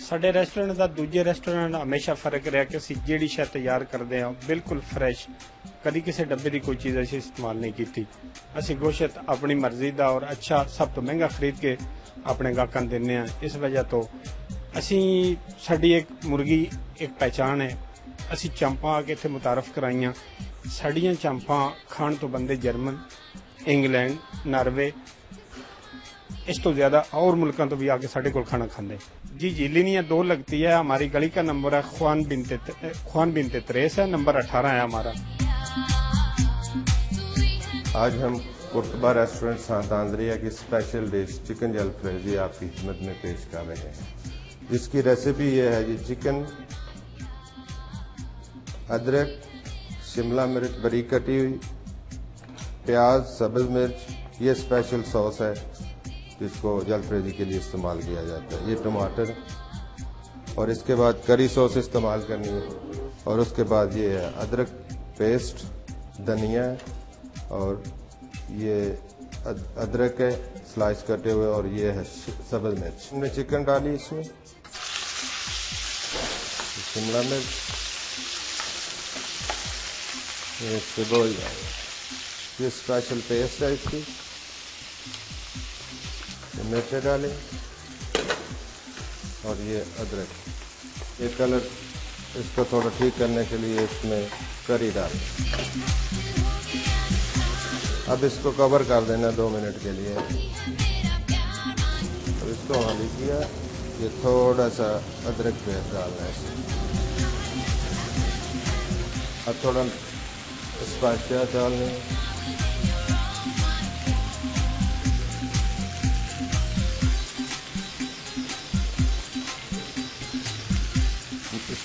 ਸਾਡੇ ਰੈਸਟੋਰੈਂਟ ਦਾ ਦੂਜੇ ਰੈਸਟੋਰੈਂਟ ਹਮੇਸ਼ਾ ਫਰਕ ਰਿਹਾ ਕਿ ਅਸੀਂ ਜਿਹੜੀ ਸ਼ੈ ਤਿਆਰ ਕਰਦੇ ਹਾਂ ਬਿਲਕੁਲ ਫਰੈਸ਼, ਕਦੀ ਕਿਸੇ ਡੱਬੇ ਦੀ ਕੋਈ ਚੀਜ਼ ਅਸੀਂ ਇਸਤੇਮਾਲ ਨਹੀਂ ਕੀਤੀ। ਅਸੀਂ ਗੋਸ਼ਤ ਆਪਣੀ ਮਰਜ਼ੀ ਦਾ ਔਰ ਅੱਛਾ ਸਭ ਤੋਂ ਮਹਿੰਗਾ ਖਰੀਦ ਕੇ ਆਪਣੇ ਗਾਹਕਾਂ ਨੂੰ ਦਿੰਦੇ ਹਾਂ। ਇਸ ਵਜ੍ਹਾ ਤੋਂ ਅਸੀਂ ਸਾਡੀ ਇੱਕ ਮੁਰਗੀ ਇੱਕ ਪਹਿਚਾਣ ਹੈ। ਅਸੀਂ ਚਾਂਪਾਂ ਆ ਕੇ ਇੱਥੇ ਮੁਤਾਰਫ ਕਰਾਈਆਂ। ਸਾਡੀਆਂ ਚਾਂਪਾਂ ਖਾਣ ਤੋਂ ਬੰਦੇ ਜਰਮਨ, ਇੰਗਲੈਂਡ, ਨਾਰਵੇ, اس تو زیادہ اور ملکوں تو بھی آ کے ساڑھے کو کھانا کھاندے۔ جی لینیا 2 لگتی ہے۔ ہماری گلی کا نمبر ہے خوان بنت تریس ہے، نمبر 18 ہے ہمارا۔ آج ہم قرطبہ ریسٹورنٹ سانتا اندریا کی اسپیشل ڈش چکن جلفریزی آپ کی خدمت میں پیش کر رہے ہیں۔ جس کی ریسیپی یہ ہے جی چکن، ادرک، شملہ مرچ بریک کٹی ہوئی، پیاز، سبز مرچ، یہ اسپیشل سوس ہے جس کو جلفریزی کے لیے استعمال کیا جاتا ہے۔ یہ ٹماٹر اور اس کے بعد کری سوس استعمال کرنی ہے، اور اس کے بعد یہ ہے ادرک پیسٹ، دھنیا اور یہ ادرک ہے سلائس کٹے ہوئے، اور یہ ہے سبز مرچ۔ ہم نے چکن ڈالی اس میں، شملہ مرچ، یہ اس سے بول جائے گا۔ یہ اسپیشل پیسٹ ہے اس کی، مرچیں ڈالیں اور یہ ادرک، یہ کلر اس کو تھوڑا ٹھیک کرنے کے لیے اس میں کری ڈالیں۔ اب اس کو کور کر دینا 2 منٹ کے لیے۔ اب اس کو خالی کیا، یہ تھوڑا سا ادرک پیسٹ ڈالنا ہے۔ اب تھوڑا اسپائسیاں ڈالیں،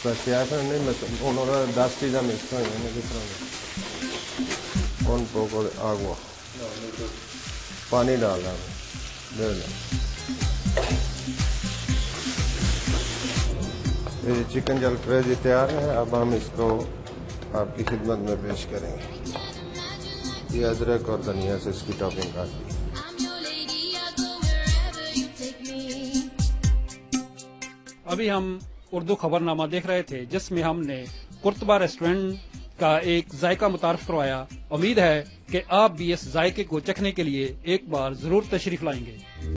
انہوں نے 10 چیزیں مکس ہوئی ہیں کس طرح ان کو آگوا پانی ڈالنا ہے۔ چکن جلفریزی تیار ہے۔ اب ہم اس کو آپ کی خدمت میں پیش کریں گے۔ یہ ادرک اور دھنیا سے اس کی ٹاپنگ کر دی۔ ابھی ہم اردو خبرنامہ دیکھ رہے تھے جس میں ہم نے قرطبہ ریسٹورنٹ کا ایک ذائقہ متعارف کروایا۔ امید ہے کہ آپ بھی اس ذائقے کو چکھنے کے لیے ایک بار ضرور تشریف لائیں گے۔